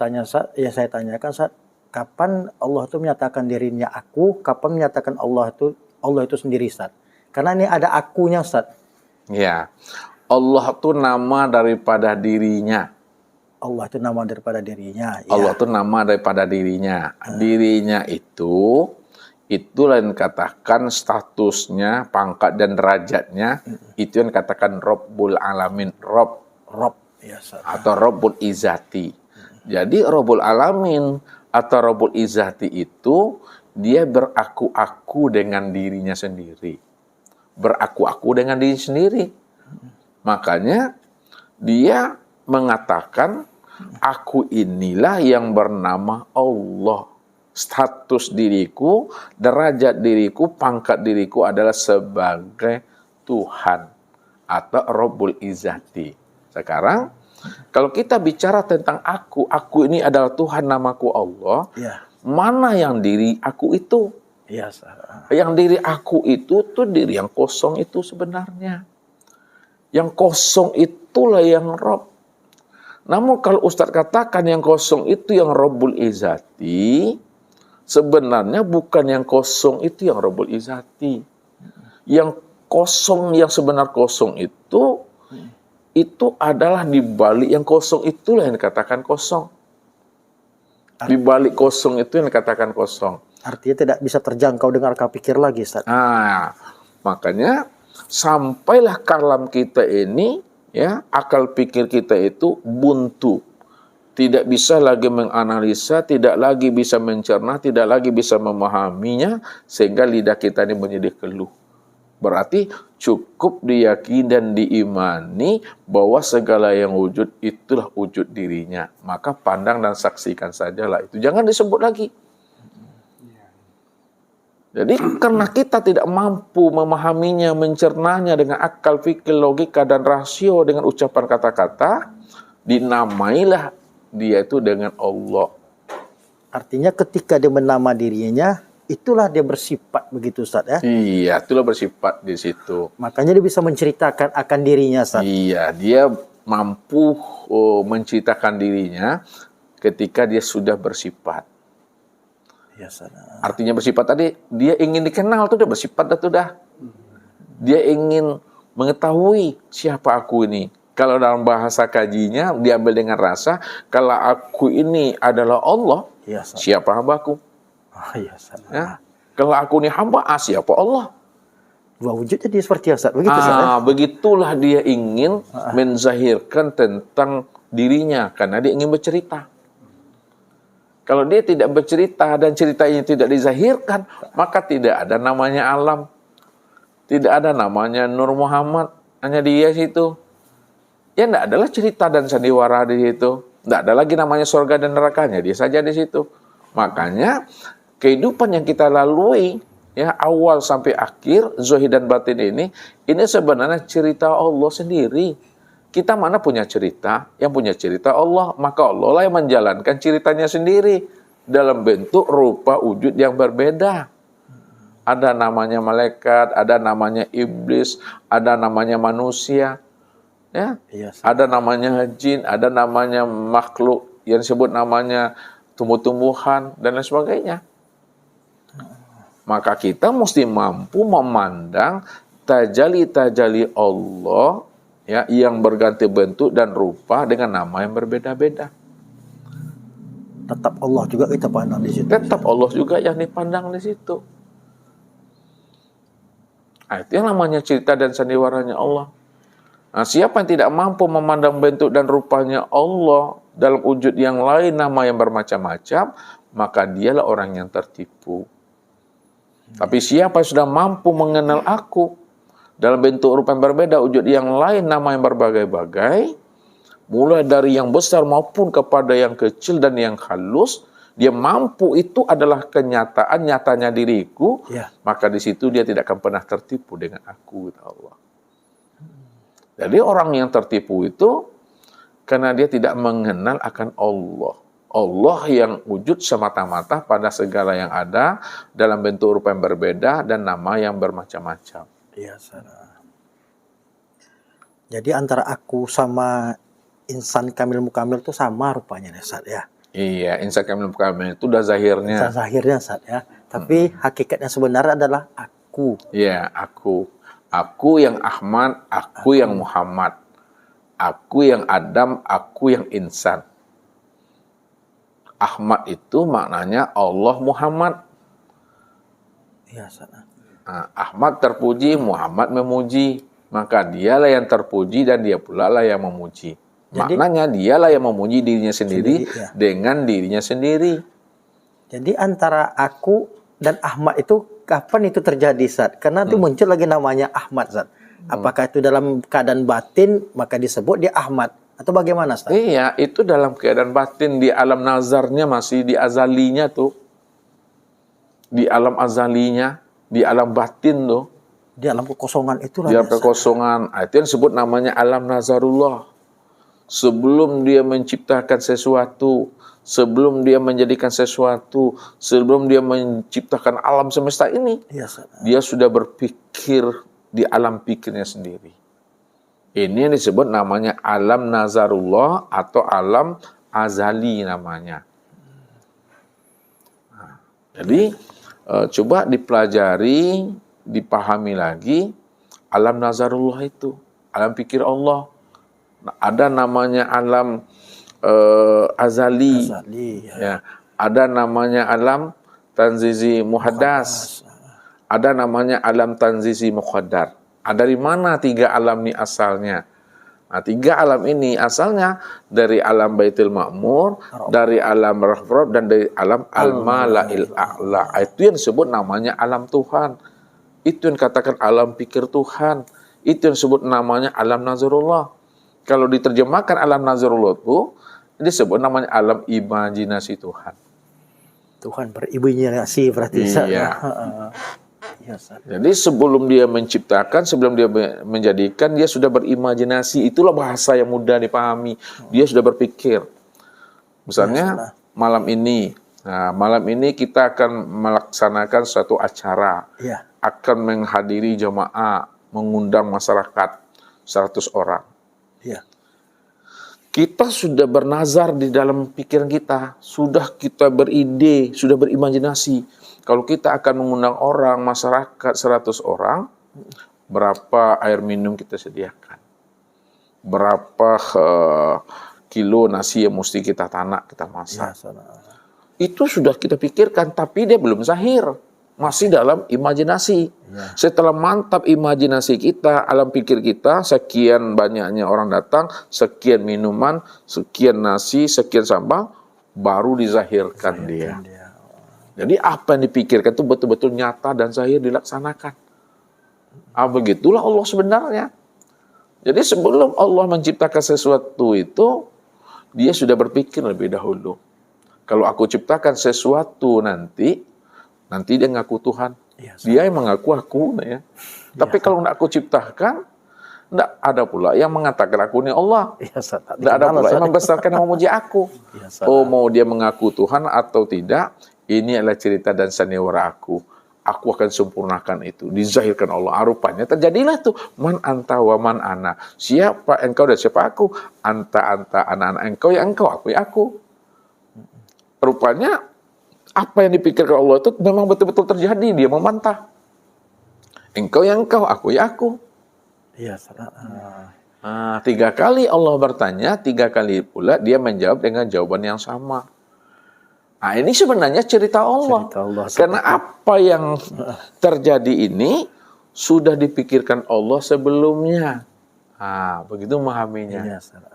tanyakan Ustaz, kapan Allah itu menyatakan dirinya aku, kapan menyatakan Allah itu sendiri Ustaz? Karena ini ada akunya Ustaz. Ya. Allah itu nama daripada dirinya. Allah itu nama daripada dirinya. Ya. Allah itu nama daripada dirinya. Dirinya itulah yang katakan statusnya, pangkat dan derajatnya, itu yang katakan Rabbul Alamin, Rob Ya, Ustaz. atau Rabbul Izzati. Jadi Rabbul Alamin atau Rabbul Izzati itu dia beraku-aku dengan dirinya sendiri. Beraku-aku dengan diri sendiri. Makanya dia mengatakan, aku inilah yang bernama Allah. Status diriku, derajat diriku, pangkat diriku adalah sebagai Tuhan atau Rabbul Izzati. Sekarang, kalau kita bicara tentang aku ini adalah Tuhan, namaku Allah. Ya. Mana yang diri aku itu? Ya, Ustaz. Yang diri aku itu tuh diri yang kosong itu sebenarnya. Yang kosong itulah yang Rob. Namun kalau Ustadz katakan yang kosong itu yang Rabbul Izzati, sebenarnya bukan yang kosong itu yang Rabbul Izzati. Yang kosong, yang sebenar kosong itu adalah di balik yang kosong itulah yang dikatakan kosong. Di balik kosong itu yang dikatakan kosong. Artinya tidak bisa terjangkau dengan akal pikir lagi, Ustaz. Makanya sampailah kalam kita ini, ya, akal pikir kita itu buntu. Tidak bisa lagi menganalisa, tidak lagi bisa mencerna, tidak lagi bisa memahaminya, sehingga lidah kita ini menjadi keluh. Berarti cukup diyakini dan diimani bahwa segala yang wujud itulah wujud dirinya. Maka pandang dan saksikan sajalah itu. Jangan disebut lagi. Jadi karena kita tidak mampu memahaminya, mencernanya dengan akal, fikir, logika, dan rasio dengan ucapan kata-kata, dinamailah dia itu dengan Allah. Artinya ketika dia menama dirinya, itulah dia bersifat begitu Ustaz ya? Iya, itulah bersifat di situ. Makanya dia bisa menceritakan akan dirinya Ustaz. Iya, dia mampu menceritakan dirinya ketika dia sudah bersifat. Ya, Ustaz. Artinya bersifat tadi, dia ingin dikenal tuh udah bersifat tuh dah. Dia ingin mengetahui siapa aku ini. Kalau dalam bahasa kajinya diambil dengan rasa, kalau aku ini adalah Allah, Ya, Ustaz. siapa hambaku? Ya, Ustaz. Ya. Kalau aku ini hamba, siapa Allah? Dua wujud jadi seperti Ustaz. Begitu Ustaz. Ya? Begitulah dia ingin menzahirkan tentang dirinya, karena dia ingin bercerita. Kalau dia tidak bercerita dan ceritanya tidak dizahirkan, maka tidak ada namanya alam. Tidak ada namanya Nur Muhammad. Hanya dia situ. Ya tidak adalah cerita dan sandiwara di situ. Tidak ada lagi namanya surga dan nerakanya. Dia saja di situ. Makanya kehidupan yang kita lalui, ya, awal sampai akhir, zahir dan batin ini sebenarnya cerita Allah sendiri. Kita mana punya cerita? Yang punya cerita Allah. Maka Allah lah yang menjalankan ceritanya sendiri dalam bentuk rupa wujud yang berbeda. Ada namanya malaikat, ada namanya iblis, ada namanya manusia, ya, Iya, Ustaz. ada namanya jin, ada namanya makhluk yang disebut namanya tumbuh-tumbuhan dan lain sebagainya. Maka kita mesti mampu memandang tajali-tajali Allah, ya, yang berganti bentuk dan rupa dengan nama yang berbeda-beda. Tetap Allah juga kita pandang di situ. Tetap Allah juga yang dipandang di situ. Itu yang namanya cerita dan sandiwaranya Allah. Nah, siapa yang tidak mampu memandang bentuk dan rupanya Allah dalam wujud yang lain, nama yang bermacam-macam, maka dialah orang yang tertipu. Tapi siapa yang sudah mampu mengenal aku dalam bentuk rupa yang berbeda, wujud yang lain, nama yang berbagai-bagai, mulai dari yang besar maupun kepada yang kecil dan yang halus, dia mampu, itu adalah kenyataan nyatanya diriku, Ya. maka di situ dia tidak akan pernah tertipu dengan aku, kata Allah. Jadi orang yang tertipu itu karena dia tidak mengenal akan Allah. Allah yang wujud semata-mata pada segala yang ada dalam bentuk rupa yang berbeda dan nama yang bermacam-macam. Iya, Ustaz. Jadi antara aku sama insan kamil mukamil itu sama rupanya nih, Ustaz ya. Iya, insan kamil mukamil itu udah zahirnya. Insan zahirnya, Ustaz ya. Tapi hakikatnya sebenarnya adalah aku. Iya, aku. Aku yang Ahmad, aku yang Muhammad. Aku yang Adam, aku yang insan. Ahmad itu maknanya Allah Muhammad. Iya, Ustaz. Nah, Ahmad terpuji, Muhammad memuji. Maka dialah yang terpuji dan dia pula lah yang memuji. Jadi- Maknanya dialah yang memuji dirinya sendiri, ya. dengan dirinya sendiri. Jadi antara aku dan Ahmad itu kapan itu terjadi, Ustaz? Karena itu muncul lagi namanya Ahmad, Ustaz. Apakah itu dalam keadaan batin maka disebut dia Ahmad atau bagaimana, Ustaz? Iya, itu dalam keadaan batin di alam nazarnya masih di azalinya tuh. Di alam azalinya, di alam batin tuh. Di alam kekosongan itulah. Di alam dia, Ustaz. kekosongan. Itu yang disebut namanya alam nazarullah. Sebelum dia menciptakan sesuatu, sebelum dia menjadikan sesuatu, sebelum dia menciptakan alam semesta ini, Iya, Ustaz. dia sudah berpikir di alam pikirnya sendiri. Ini yang disebut namanya alam nazarullah atau alam azali namanya. Nah, jadi coba dipelajari, dipahami lagi alam nazarullah itu, alam pikir Allah. Nah, ada namanya alam azali, Azali, ya. ya. Ada namanya alam tanzizi muhaddas. Ada namanya alam tanzizi muqaddar. Dari mana tiga alam ini asalnya? Nah, tiga alam ini asalnya dari alam Baitul Ma'mur, dari alam Rahfrab, dan dari alam Al-Mala'il A'la. Itu yang disebut namanya alam Tuhan. Itu yang katakan alam pikir Tuhan. Itu yang disebut namanya alam nazarullah. Kalau diterjemahkan alam nazarullah itu disebut namanya alam imajinasi Tuhan. Tuhan berimajinasi berarti, Ustaz. Iya. Iya, Ustaz. Jadi sebelum dia menciptakan, sebelum dia menjadikan, dia sudah berimajinasi. Itulah bahasa yang mudah dipahami. Dia sudah berpikir. Misalnya malam ini, malam ini kita akan melaksanakan suatu acara, Iya. akan menghadiri jemaah, mengundang masyarakat 100 orang. Iya. Kita sudah bernazar di dalam pikiran kita, sudah kita beride, sudah berimajinasi. Kalau kita akan mengundang orang, masyarakat 100 orang, berapa air minum kita sediakan? Berapa kilo nasi yang mesti kita tanak, kita Iya, masak? Ustaz. Itu sudah kita pikirkan, tapi dia belum zahir. Masih dalam imajinasi. Setelah mantap imajinasi kita, alam pikir kita, sekian banyaknya orang datang, sekian minuman, sekian nasi, sekian sambal, baru dizahirkan dia. Jadi apa yang dipikirkan itu betul-betul nyata dan zahir dilaksanakan. Begitulah Allah sebenarnya. Jadi sebelum Allah menciptakan sesuatu itu, dia sudah berpikir lebih dahulu. Kalau aku ciptakan sesuatu nanti dia ngaku Tuhan. Iya, Dia yang mengaku aku. Ya. Tapi kalau tidak aku ciptakan, tidak ada pula yang mengatakan aku ini Allah. Iya, Ustaz. Tidak ada pula yang membesarkan yang memuji aku. Iya, Ustaz. Oh, mau dia mengaku Tuhan atau tidak, ini adalah cerita dan sandiwara aku. Aku akan sempurnakan itu. Dizahirkan Allah. Rupanya terjadilah tuh. Man anta wa man ana. Siapa engkau dan siapa aku? Anta, anak-anak engkau ya engkau, aku ya aku. Rupanya apa yang dipikirkan Allah itu memang betul-betul terjadi. Dia membantah. Engkau ya engkau, aku ya aku. Iya, Ustaz. 3 kali Allah bertanya, 3 kali pula dia menjawab dengan jawaban yang sama. Nah, ini sebenarnya cerita Allah. Cerita Allah. Karena apa yang terjadi ini sudah dipikirkan Allah sebelumnya. Begitu memahaminya. Iya, Ustaz.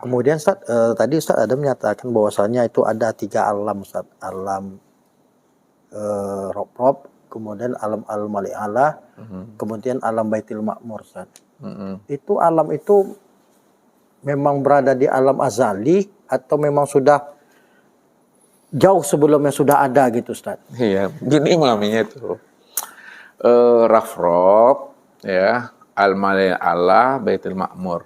Kemudian Ustaz, tadi Ustaz ada menyatakan bahwasannya itu ada 3 alam, Ustaz. Alam Rob, kemudian alam Al-Mali'ala, kemudian alam Baitul Ma'mur, Ustaz. Itu alam itu memang berada di alam azali atau memang sudah jauh sebelumnya sudah ada gitu, Ustaz? Iya, gini memahaminya itu. Rafrob, ya, Al-Mali'ala, Baitul Ma'mur.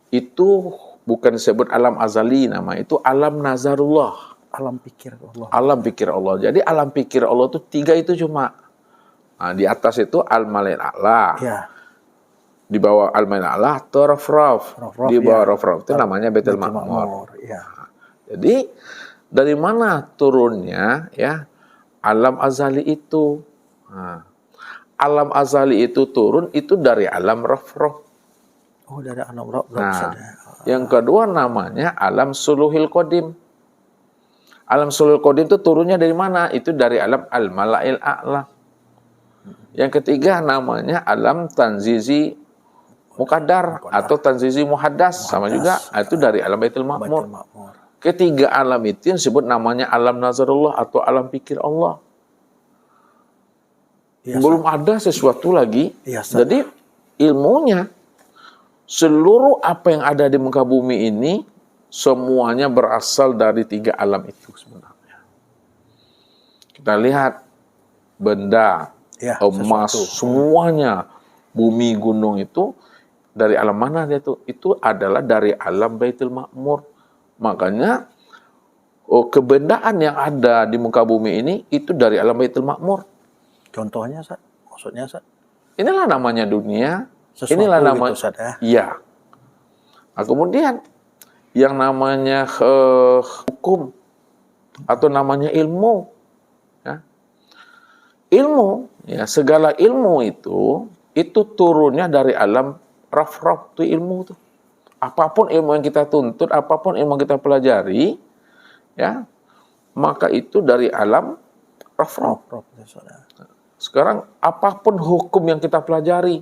Itu bukan disebut alam azali, nama itu alam nazarullah. Alam pikir Allah. Alam pikir Allah. Jadi alam pikir Allah itu 3 itu cuma. Nah, di atas itu al-mala'il a'la. Ya. Di bawah al-mala'il a'la itu raf-raf. Raf-raf, Di bawah ya. raf-raf itu namanya Baitul Ma'mur. Ya. Jadi dari mana turunnya ya alam azali itu? Nah, alam azali itu turun itu dari alam raf-raf. Oh, dari alam roh. Nah, yang kedua namanya alam suluhil qadim. Alam suluhil qadim itu turunnya dari mana? Itu dari alam al-mala'il a'la. Yang ketiga namanya alam tanzizi muqaddar atau tanzizi muhaddas, sama juga itu dari alam Baitul Ma'mur. Ketiga alam itu yang disebut namanya alam nazarullah atau alam pikir Allah. Ya, Belum ada sesuatu lagi. Ya, Jadi ilmunya seluruh apa yang ada di muka bumi ini semuanya berasal dari 3 alam itu sebenarnya. Kita lihat benda, ya, emas, semuanya, bumi, gunung itu dari alam mana dia itu? Itu adalah dari alam Baitul Ma'mur. Makanya kebendaan yang ada di muka bumi ini itu dari alam Baitul Ma'mur. Contohnya, Ustaz? Maksudnya, Ustaz? Inilah namanya dunia. Sesuatu Inilah gitu, namanya. Ustaz, ya? Iya. Nah, kemudian yang namanya hukum atau namanya ilmu. Ya. Ilmu, ya segala ilmu itu turunnya dari alam raf-raf, itu ilmu tuh. Apapun ilmu yang kita tuntut, apapun ilmu yang kita pelajari, ya, maka itu dari alam raf-raf. Sekarang apapun hukum yang kita pelajari,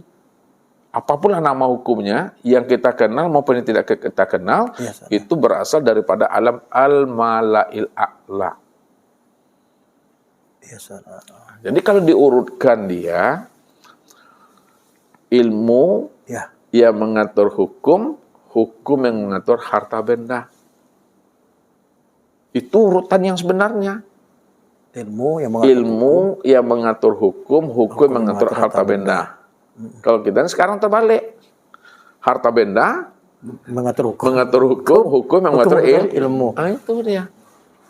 apapunlah nama hukumnya, yang kita kenal maupun yang tidak kita kenal, Ya, itu berasal daripada alam al-mala'il a'la. Ya, Jadi kalau diurutkan dia, ilmu ya. yang mengatur hukum, hukum yang mengatur harta benda. Itu urutan yang sebenarnya. Ilmu yang mengatur Ilmu yang mengatur hukum, hukum yang mengatur harta benda. Kalau kita sekarang terbalik. Harta benda mengatur hukum. mengatur hukum, hukum yang mengatur ilmu. Nah, itu dia.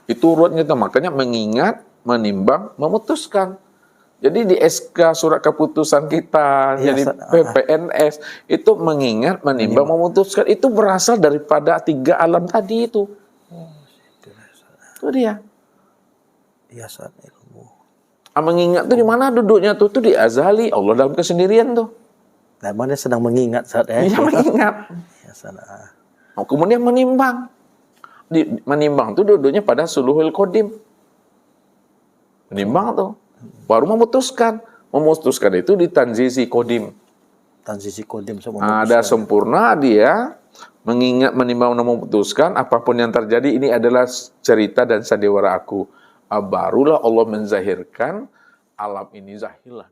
Itu urutnya itu. Makanya mengingat, menimbang, memutuskan. Jadi di SK surat keputusan kita, Ya, jadi PPNS, itu mengingat, menimbang, memutuskan. Itu berasal daripada 3 alam tadi itu. Itu dia. Ya, Ustaz, ilmu. Mengingat itu di mana duduknya tuh? Itu di azali, Allah dalam kesendirian tuh. Nah, mana sedang mengingat, Ustaz, ya? Dia mengingat. Ya, Ustaz. Kemudian menimbang. Menimbang itu duduknya pada suluhul qadim. Menimbang tuh. Baru memutuskan. Memutuskan itu di tanzizi qadim. Tanzizi qadim semua. Ada sempurna dia mengingat, menimbang, dan memutuskan apapun yang terjadi ini adalah cerita dan sandiwara aku. Barulah Allah menzahirkan alam ini zahirlah.